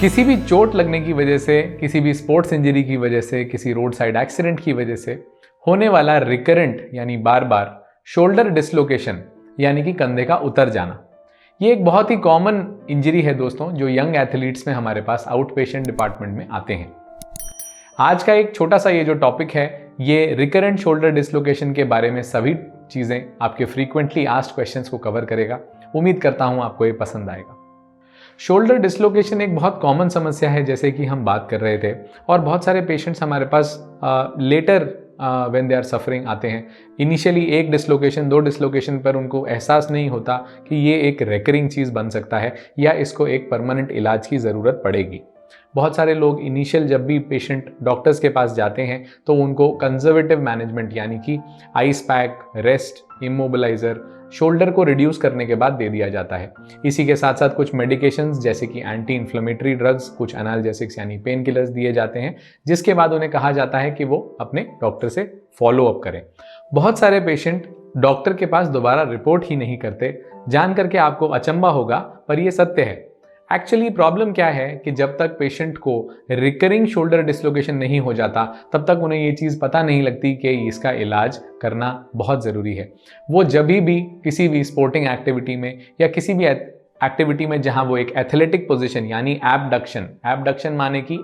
किसी भी चोट लगने की वजह से, किसी भी स्पोर्ट्स इंजरी की वजह से, किसी रोड साइड एक्सीडेंट की वजह से होने वाला रिकरेंट यानी बार बार शोल्डर डिसलोकेशन यानी कि कंधे का उतर जाना, ये एक बहुत ही कॉमन इंजरी है दोस्तों, जो यंग एथलीट्स में हमारे पास आउट पेशेंट डिपार्टमेंट में आते हैं। आज का एक छोटा सा ये जो टॉपिक है, ये रिकरेंट शोल्डर डिसलोकेशन के बारे में सभी चीज़ें आपके फ्रीक्वेंटली आस्क्ड क्वेश्चंस को कवर करेगा। उम्मीद करता हूँ आपको ये पसंद आएगा। शोल्डर डिसलोकेशन एक बहुत कॉमन समस्या है, जैसे कि हम बात कर रहे थे, और बहुत सारे पेशेंट्स हमारे पास later when they are suffering आते हैं। इनिशियली एक डिसलोकेशन, दो डिसलोकेशन पर उनको एहसास नहीं होता कि ये एक रेकरिंग चीज़ बन सकता है या इसको एक परमानेंट इलाज की ज़रूरत पड़ेगी। बहुत सारे लोग इनिशियल जब भी पेशेंट डॉक्टर्स के पास जाते हैं तो उनको कंजर्वेटिव मैनेजमेंट यानी कि ice pack, rest, immobiliser, shoulder को रिड्यूस करने के बाद दे दिया जाता है। इसी के साथ साथ कुछ मेडिकेशंस जैसे कि एंटी इन्फ्लेमेटरी ड्रग्स, कुछ एनाल्जेसिक्स यानी पेन किलर्स दिए जाते हैं, जिसके बाद उन्हें कहा जाता है कि वो अपने डॉक्टर से फॉलो अप करें। बहुत सारे पेशेंट डॉक्टर के पास दोबारा रिपोर्ट ही नहीं करते। जान करके आपको अचंभा होगा, पर यह सत्य है। एक्चुअली प्रॉब्लम क्या है कि जब तक पेशेंट को रिकरिंग शोल्डर डिसलोकेशन नहीं हो जाता, तब तक उन्हें ये चीज़ पता नहीं लगती कि इसका इलाज करना बहुत ज़रूरी है। वो जब भी किसी भी स्पोर्टिंग एक्टिविटी में या किसी भी एक्टिविटी में जहां वो एक एथलेटिक पोजीशन यानी एबडक्शन माने कि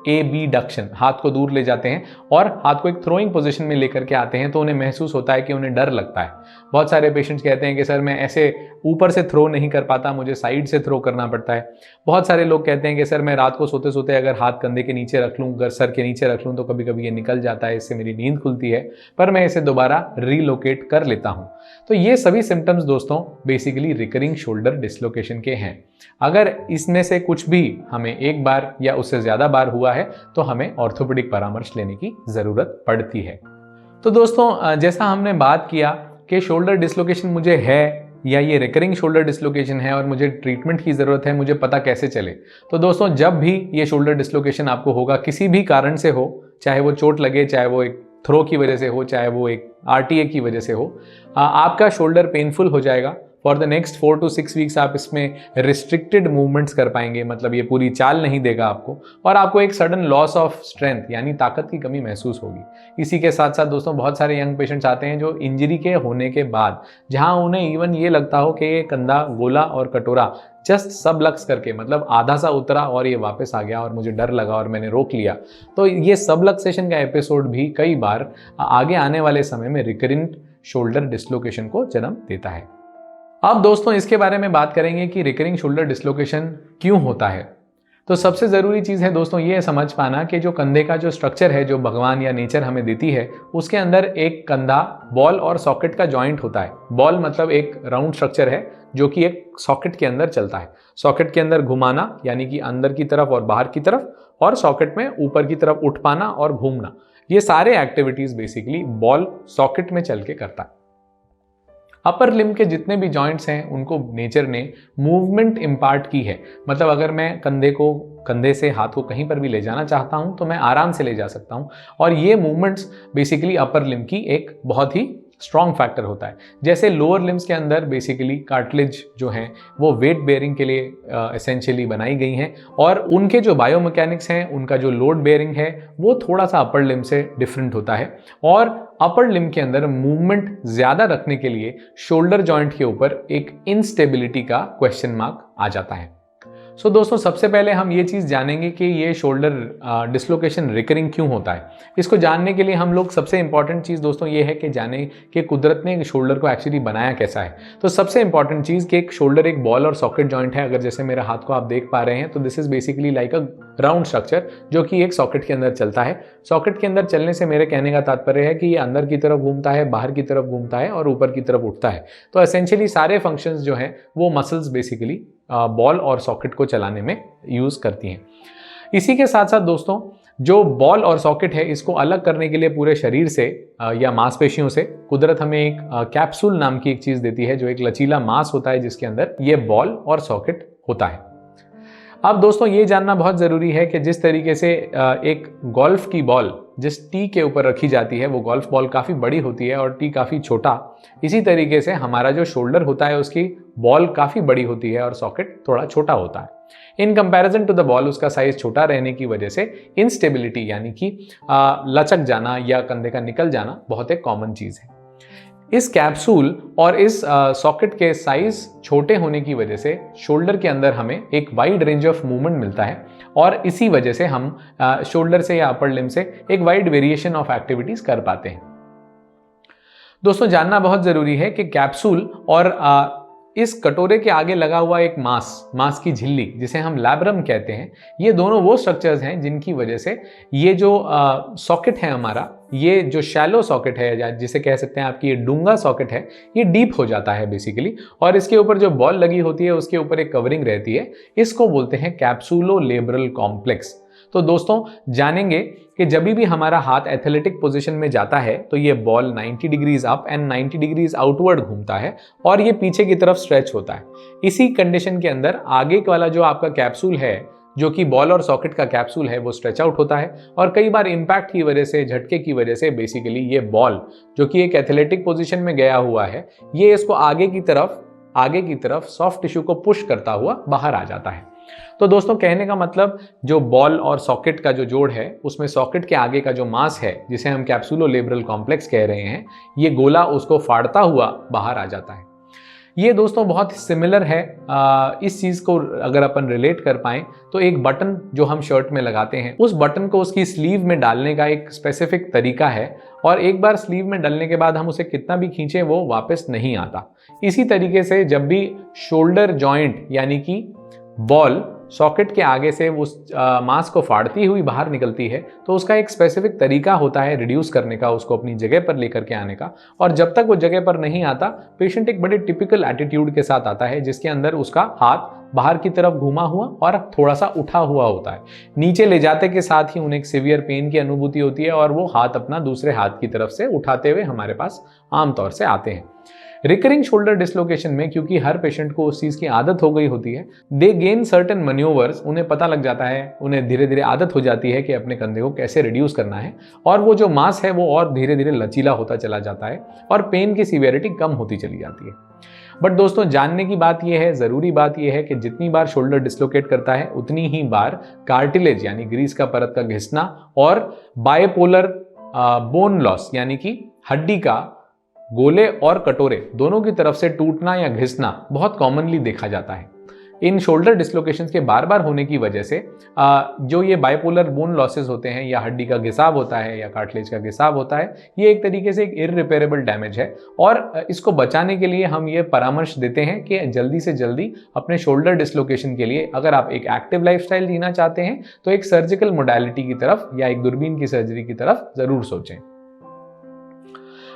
एबीडक्शन, हाथ को दूर ले जाते हैं और हाथ को एक थ्रोइंग पोजीशन में लेकर के आते हैं, तो उन्हें महसूस होता है कि उन्हें डर लगता है। बहुत सारे पेशेंट्स कहते हैं कि सर मैं ऐसे ऊपर से थ्रो नहीं कर पाता, मुझे साइड से थ्रो करना पड़ता है। बहुत सारे लोग कहते हैं कि सर मैं रात को सोते सोते अगर हाथ कंधे के नीचे रख लूँ, अगर सर के नीचे रख लूँ तो कभी कभी ये निकल जाता है, इससे मेरी नींद खुलती है, पर मैं इसे दोबारा रीलोकेट कर लेता हूँ। तो ये सभी सिम्टम्स दोस्तों बेसिकली रिकरिंग शोल्डर डिसलोकेशन के हैं। अगर इसमें से कुछ भी हमें एक बार या उससे ज़्यादा बार हुआ है तो हमें ऑर्थोपेडिक परामर्श लेने की ज़रूरत पड़ती है। तो दोस्तों जैसा हमने बात किया कि शोल्डर डिसलोकेशन मुझे है या ये रिकरिंग शोल्डर डिसलोकेशन है और मुझे ट्रीटमेंट की ज़रूरत है, मुझे पता कैसे चले। तो दोस्तों जब भी ये शोल्डर डिसलोकेशन आपको होगा, किसी भी कारण से हो, चाहे वो चोट लगे, चाहे वो एक थ्रो की वजह से हो, चाहे वो एक आरटीए की वजह से हो, आपका शोल्डर पेनफुल हो जाएगा। For the next 4 to 6 weeks आप इसमें रिस्ट्रिक्टेड मूवमेंट्स कर पाएंगे, मतलब ये पूरी चाल नहीं देगा आपको, और आपको एक सडन लॉस ऑफ स्ट्रेंथ यानी ताकत की कमी महसूस होगी। इसी के साथ साथ दोस्तों बहुत सारे यंग पेशेंट्स आते हैं जो इंजरी के होने के बाद, जहां उन्हें इवन ये लगता हो कि ये कंधा, गोला और कटोरा जस्ट सबलक्स करके, मतलब आधा सा उतरा और ये वापस आ गया और मुझे डर लगा और मैंने रोक लिया। तो ये सबलक्सेशन का एपिसोड भी कई बार आगे आने वाले समय में रिकरेंट शोल्डर डिसलोकेशन को जन्म देता है। अब दोस्तों इसके बारे में बात करेंगे कि रिकरिंग शोल्डर डिसलोकेशन क्यों होता है। तो सबसे ज़रूरी चीज़ है दोस्तों ये समझ पाना कि जो कंधे का जो स्ट्रक्चर है, जो भगवान या नेचर हमें देती है, उसके अंदर एक कंधा, बॉल और सॉकेट का जॉइंट होता है। बॉल मतलब एक राउंड स्ट्रक्चर है जो कि एक सॉकेट के अंदर चलता है। सॉकेट के अंदर घुमाना यानी कि अंदर की तरफ और बाहर की तरफ, और सॉकेट में ऊपर की तरफ उठ पाना और घूमना, ये सारे एक्टिविटीज़ बेसिकली बॉल सॉकेट में चल के करता है। अपर लिम्ब के जितने भी जॉइंट्स हैं उनको नेचर ने मूवमेंट इम्पार्ट की है। मतलब अगर मैं कंधे से हाथ को कहीं पर भी ले जाना चाहता हूं तो मैं आराम से ले जा सकता हूं, और ये मूवमेंट्स बेसिकली अपर लिम्ब की एक बहुत ही स्ट्रॉन्ग फैक्टर होता है। जैसे लोअर लिम्स के अंदर बेसिकली कार्टिलेज जो हैं वो वेट बेयरिंग के लिए एसेंशियली बनाई गई हैं, और उनके जो बायोमैकेनिक्स हैं, उनका जो लोड बेयरिंग है वो थोड़ा सा अपर लिम्ब से डिफरेंट होता है। और अपर लिम्ब के अंदर मूवमेंट ज़्यादा रखने के लिए शोल्डर जॉइंट के ऊपर एक इनस्टेबिलिटी का क्वेश्चन मार्क आ जाता है। सो दोस्तों सबसे पहले हम ये चीज़ जानेंगे कि ये शोल्डर डिसलोकेशन रिकरिंग क्यों होता है। इसको जानने के लिए हम लोग सबसे इंपॉर्टेंट चीज़ दोस्तों ये है कि जाने कि कुदरत ने शोल्डर को एक्चुअली बनाया कैसा है। तो सबसे इंपॉर्टेंट चीज़ कि एक शोल्डर एक बॉल और सॉकेट जॉइंट है। अगर जैसे मेरे हाथ को आप देख पा रहे हैं तो this is basically like a round structure जो कि एक सॉकेट के अंदर चलता है। सॉकेट के अंदर चलने से मेरे कहने का तात्पर्य है कि ये अंदर की तरफ घूमता है, बाहर की तरफ घूमता है और ऊपर की तरफ उठता है। तो एसेंशियली सारे फंक्शंस जो हैं वो मसल्स बेसिकली बॉल और सॉकेट को चलाने में यूज करती हैं। इसी के साथ साथ दोस्तों जो बॉल और सॉकेट है इसको अलग करने के लिए पूरे शरीर से या मांसपेशियों से कुदरत हमें एक कैप्सूल नाम की एक चीज देती है, जो एक लचीला मांस होता है जिसके अंदर ये बॉल और सॉकेट होता है। अब दोस्तों ये जानना बहुत ज़रूरी है कि जिस तरीके से एक गोल्फ की बॉल जिस टी के ऊपर रखी जाती है वो गोल्फ बॉल काफ़ी बड़ी होती है और टी काफ़ी छोटा, इसी तरीके से हमारा जो शोल्डर होता है उसकी बॉल काफ़ी बड़ी होती है और सॉकेट थोड़ा छोटा होता है। In comparison to the ball उसका साइज छोटा रहने की वजह से इंस्टेबिलिटी यानी कि लचक जाना या कंधे का निकल जाना बहुत एक कॉमन चीज़ है। इस कैप्सूल और इस सॉकेट के साइज छोटे होने की वजह से शोल्डर के अंदर हमें एक वाइड रेंज ऑफ मूवमेंट मिलता है और इसी वजह से हम शोल्डर से या अपर लिम्ब से एक वाइड वेरिएशन ऑफ एक्टिविटीज कर पाते हैं। दोस्तों जानना बहुत जरूरी है कि कैप्सूल और इस कटोरे के आगे लगा हुआ एक मांस की झिल्ली जिसे हम लैब्रम कहते हैं, ये दोनों वो स्ट्रक्चर्स हैं जिनकी वजह से ये जो सॉकेट है हमारा, ये जो शैलो सॉकेट है या जिसे कह सकते हैं आपकी ये डूंगा सॉकेट है, ये डीप हो जाता है बेसिकली, और इसके ऊपर जो बॉल लगी होती है उसके ऊपर एक कवरिंग रहती है, इसको बोलते हैं कैप्सूलोलेब्रल कॉम्प्लेक्स। तो दोस्तों जानेंगे कि जब भी हमारा हाथ एथलेटिक पोजीशन में जाता है तो ये ball 90 degrees up and 90 degrees outward घूमता है और ये पीछे की तरफ स्ट्रेच होता है। इसी कंडीशन के अंदर आगे वाला जो आपका कैप्सूल है, जो कि बॉल और सॉकेट का कैप्सूल है, वो स्ट्रेच आउट होता है और कई बार इंपैक्ट की वजह से, झटके की वजह से बेसिकली ये बॉल जो कि एक एथलेटिक पोजीशन में गया हुआ है, ये इसको आगे की तरफ सॉफ्ट टिश्यू को पुश करता हुआ बाहर आ जाता है। तो दोस्तों कहने का मतलब जो बॉल और सॉकेट का जो जोड़ है उसमें सॉकेट के आगे का जो मांस है जिसे हम कैप्सूलोलेब्रल कॉम्प्लेक्स कह रहे हैं, ये गोला उसको फाड़ता हुआ बाहर आ जाता है। ये दोस्तों बहुत सिमिलर है, इस चीज़ को अगर अपन रिलेट कर पाएं तो एक बटन जो हम शर्ट में लगाते हैं, उस बटन को उसकी स्लीव में डालने का एक स्पेसिफिक तरीका है और एक बार स्लीव में डालने के बाद हम उसे कितना भी खींचें वो वापस नहीं आता। इसी तरीके से जब भी शोल्डर जॉइंट यानी कि बॉल सॉकेट के आगे से उस मांस को फाड़ती हुई बाहर निकलती है तो उसका एक स्पेसिफिक तरीका होता है रिड्यूस करने का, उसको अपनी जगह पर लेकर के आने का, और जब तक वो जगह पर नहीं आता पेशेंट एक बड़े टिपिकल एटीट्यूड के साथ आता है जिसके अंदर उसका हाथ बाहर की तरफ घुमा हुआ और थोड़ा सा उठा हुआ होता है। नीचे ले जाते के साथ ही उन्हें एक सीवियर पेन की अनुभूति होती है और वो हाथ अपना दूसरे हाथ की तरफ से उठाते हुए हमारे पास आमतौर से आते हैं। रिकरिंग शोल्डर डिसलोकेशन में क्योंकि हर पेशेंट को उस चीज़ की आदत हो गई होती है, दे गेन सर्टेन मैन्यूवर्स, उन्हें पता लग जाता है, उन्हें धीरे धीरे आदत हो जाती है कि अपने कंधे को कैसे रिड्यूस करना है और वो जो मांस है वो और धीरे धीरे लचीला होता चला जाता है और पेन की सीवियरिटी कम होती चली जाती है। बट दोस्तों जानने की बात यह है, ज़रूरी बात यह है कि जितनी बार शोल्डर डिसलोकेट करता है उतनी ही बार कार्टिलेज यानी ग्रीस का परत का घिसना और बायपोलर बोन लॉस यानी कि हड्डी का गोले और कटोरे दोनों की तरफ से टूटना या घिसना बहुत कॉमनली देखा जाता है। इन शोल्डर डिसलोकेशंस के बार बार होने की वजह से जो ये बाइपोलर बोन लॉसेस होते हैं या हड्डी का घिसाव होता है या कार्टिलेज का घिसाव होता है, ये एक तरीके से एक इररिपेरेबल डैमेज है और इसको बचाने के लिए हम ये परामर्श देते हैं कि जल्दी से जल्दी अपने शोल्डर डिसलोकेशन के लिए अगर आप एक एक्टिव लाइफस्टाइल जीना चाहते हैं तो एक सर्जिकल मोडालिटी की तरफ या एक दूरबीन की सर्जरी की तरफ ज़रूर सोचें।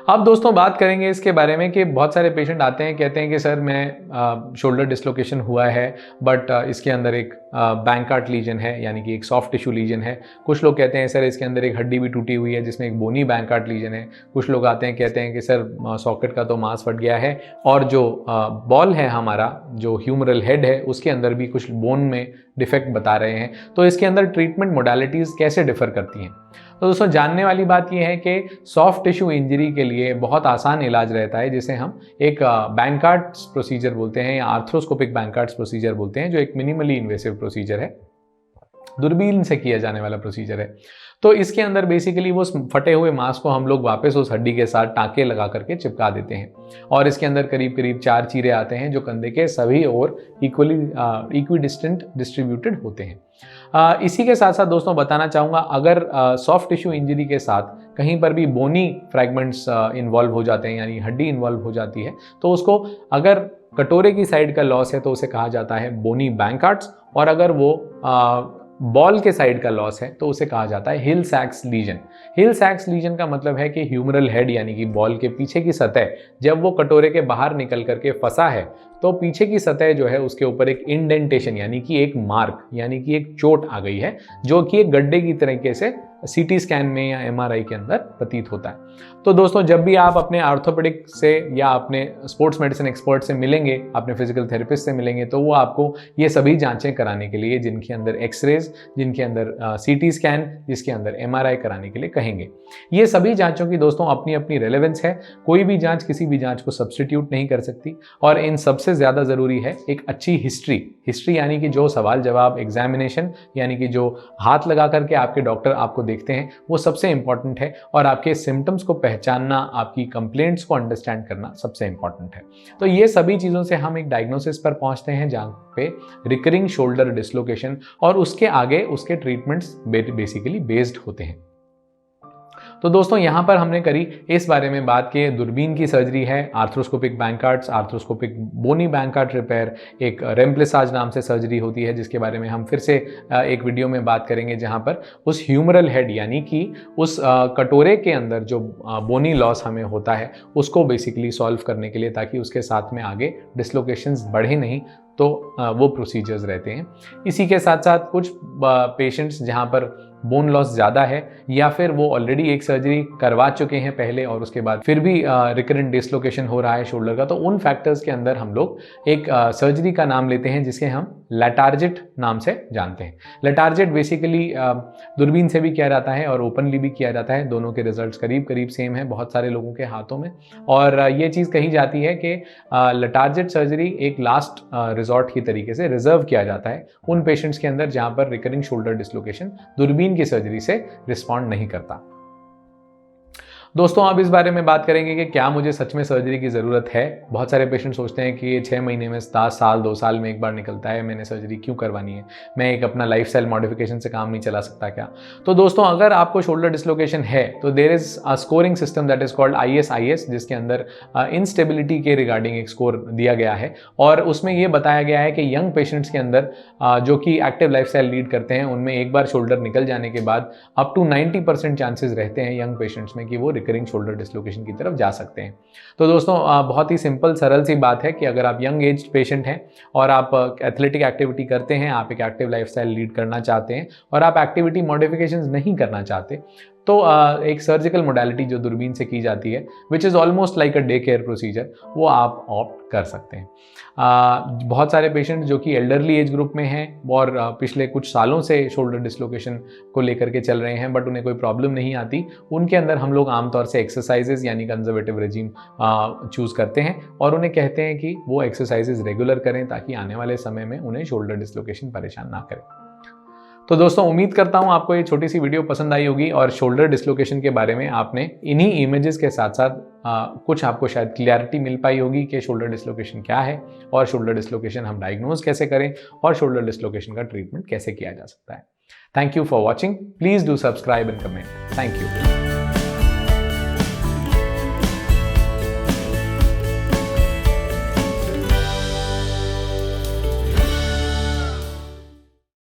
अब दोस्तों बात करेंगे इसके बारे में कि बहुत सारे पेशेंट आते हैं, कहते हैं कि सर मैं शोल्डर डिसलोकेशन हुआ है बट इसके अंदर एक बैंकार्ट लीजन है यानी कि एक सॉफ्ट टिश्यू लीजन है। कुछ लोग कहते हैं सर इसके अंदर एक हड्डी भी टूटी हुई है जिसमें एक बोनी बैंकार्ट लीजन है। कुछ लोग आते हैं कहते हैं कि सर सॉकेट का तो मांस फट गया है और जो बॉल है हमारा जो ह्यूमरल हेड है उसके अंदर भी कुछ बोन में डिफेक्ट बता रहे हैं। तो इसके अंदर ट्रीटमेंट मोडालिटीज़ कैसे डिफर करती हैं? तो दोस्तों जानने वाली बात यह है कि सॉफ्ट टिश्यू इंजरी के लिए बहुत आसान इलाज रहता है जिसे हम एक बैंकार्ट प्रोसीजर बोलते हैं या आर्थ्रोस्कोपिक बैंकार्ट प्रोसीजर बोलते हैं, जो एक मिनिमली इन्वेसिव प्रोसीजर है, दूरबीन से किया जाने वाला प्रोसीजर है। तो इसके अंदर बेसिकली वो फटे हुए मांस को हम लोग वापस उस हड्डी के साथ टाँके लगा करके चिपका देते हैं और इसके अंदर करीब करीब 4 चीरे आते हैं जो कंधे के सभी ओर इक्विडिस्टेंट डिस्ट्रीब्यूटेड होते हैं। इसी के साथ साथ दोस्तों बताना चाहूँगा, अगर सॉफ्ट टिश्यू इंजरी के साथ कहीं पर भी बोनी फ्रैगमेंट्स इन्वॉल्व हो जाते हैं यानी हड्डी इन्वॉल्व हो जाती है तो उसको अगर कटोरे की साइड का लॉस है तो उसे कहा जाता है बोनी बैंकार्ट्स और अगर वो बॉल के साइड का लॉस है तो उसे कहा जाता है हिल सैक्स लीजन। हिल सैक्स लीजन का मतलब है कि ह्यूमरल हेड यानी कि बॉल के पीछे की सतह जब वो कटोरे के बाहर निकल करके फंसा है तो पीछे की सतह जो है उसके ऊपर एक इंडेंटेशन यानी कि एक मार्क यानी कि एक चोट आ गई है जो कि एक गड्ढे की तरीके से सीटी स्कैन में या एमआरआई के अंदर प्रतीत होता है। तो दोस्तों, जब भी आप अपने ऑर्थोपेडिक से या अपने स्पोर्ट्स मेडिसिन एक्सपर्ट से मिलेंगे, अपने फिजिकल थेरेपिस्ट से मिलेंगे, तो वो आपको ये सभी जांचें कराने के लिए, जिनके अंदर एक्सरेज, जिनके अंदर सीटी स्कैन, जिसके अंदर एमआरआई कराने के लिए कहेंगे। ये सभी जांचों की दोस्तों अपनी अपनी रेलेवेंस है। कोई भी जांच किसी भी जांच को सब्स्टिट्यूट नहीं कर सकती। और इन सबसे ज़्यादा ज़रूरी है एक अच्छी हिस्ट्री यानी कि जो सवाल जवाब, एग्जामिनेशन यानी कि जो हाथ लगा करके आपके डॉक्टर आपको देखते हैं, वो सबसे इंपॉर्टेंट है। और आपके सिम्टम्स को पहचानना, आपकी कंप्लेंट्स को अंडरस्टैंड करना सबसे इंपॉर्टेंट है। तो ये सभी चीज़ों से हम एक डायग्नोसिस पर पहुंचते हैं जहाँ पे रिकरिंग शोल्डर डिसलोकेशन और उसके आगे उसके ट्रीटमेंट्स बेसिकली बेस्ड होते हैं। तो दोस्तों, यहाँ पर हमने करी इस बारे में बात की दूरबीन की सर्जरी है, आर्थ्रोस्कोपिक बैंकार्ड्स, आर्थ्रोस्कोपिक बोनी बैंकार्ड रिपेयर, एक रेम्प्लिसाज नाम से सर्जरी होती है जिसके बारे में हम फिर से एक वीडियो में बात करेंगे, जहाँ पर उस ह्यूमरल हेड यानी कि उस कटोरे के अंदर जो बोनी लॉस हमें होता है उसको बेसिकली सॉल्व करने के लिए, ताकि उसके साथ में आगे डिसलोकेशंस बढ़े नहीं, तो वो प्रोसीजर्स रहते हैं। इसी के साथ साथ कुछ पेशेंट्स जहाँ पर बोन लॉस ज़्यादा है या फिर वो ऑलरेडी एक सर्जरी करवा चुके हैं पहले और उसके बाद फिर भी रिकरेंट डिसलोकेशन हो रहा है शोल्डर का, तो उन फैक्टर्स के अंदर हम लोग एक सर्जरी का नाम लेते हैं जिसके हम लेटार्जेट नाम से जानते हैं। लेटार्जेट बेसिकली दूरबीन से भी किया जाता है और ओपनली भी किया जाता है। दोनों के रिजल्ट्स करीब करीब सेम है बहुत सारे लोगों के हाथों में। और ये चीज़ कही जाती है कि लेटार्जेट सर्जरी एक लास्ट रिजॉर्ट की तरीके से रिजर्व किया जाता है उन पेशेंट्स के अंदर जहाँ पर रिकरिंग शोल्डर डिसलोकेशन दूरबीन की सर्जरी से रिस्पॉन्ड नहीं करता। दोस्तों, अब इस बारे में बात करेंगे कि क्या मुझे सच में सर्जरी की ज़रूरत है। बहुत सारे पेशेंट सोचते हैं कि ये 6 महीने में 10 साल 2 साल में एक बार निकलता है, मैंने सर्जरी क्यों करवानी है, मैं एक अपना लाइफस्टाइल मॉडिफिकेशन से काम नहीं चला सकता क्या। तो दोस्तों, अगर आपको शोल्डर डिसलोकेशन है तो there is a scoring system that is called ISIS, जिसके अंदर इंस्टेबिलिटी के रिगार्डिंग एक स्कोर दिया गया है। और उसमें ये बताया गया है कि यंग पेशेंट्स के अंदर जो कि एक्टिव लाइफस्टाइल लीड करते हैं, उनमें एक बार शोल्डर निकल जाने के बाद अप टू 90% चांसेस रहते हैं यंग पेशेंट्स में कि वो रिकरिंग शोल्डर डिसलोकेशन की तरफ जा सकते हैं। तो दोस्तों, बहुत ही सिंपल सरल सी बात है कि अगर आप यंग एज पेशेंट हैं और आप एथलेटिक एक्टिविटी करते हैं, आप एक एक्टिव लाइफस्टाइल लीड करना चाहते हैं और आप एक्टिविटी मॉडिफिकेशंस नहीं करना चाहते, तो एक सर्जिकल मोडालिटी जो दूरबीन से की जाती है, which is almost like a day care procedure, वो आप ऑप्ट कर सकते हैं। बहुत सारे पेशेंट जो कि एल्डरली एज ग्रुप में हैं और पिछले कुछ सालों से शोल्डर डिसलोकेशन को लेकर के चल रहे हैं बट उन्हें कोई प्रॉब्लम नहीं आती, उनके अंदर हम लोग आमतौर से एक्सरसाइजेज यानी कंजर्वेटिव रेजिम चूज़ करते हैं और उन्हें कहते हैं कि वो एक्सरसाइजेज रेगुलर करें ताकि आने वाले समय में उन्हें शोल्डर डिसलोकेशन परेशान ना करे। तो दोस्तों, उम्मीद करता हूं आपको ये छोटी सी वीडियो पसंद आई होगी और शोल्डर डिसलोकेशन के बारे में आपने इन्हीं इमेजेस के साथ साथ कुछ आपको शायद क्लियरिटी मिल पाई होगी कि शोल्डर डिसलोकेशन क्या है और शोल्डर डिसलोकेशन हम डायग्नोज कैसे करें और शोल्डर डिसलोकेशन का ट्रीटमेंट कैसे किया जा सकता है। Thank you for watching. Please do subscribe and comment. Thank you.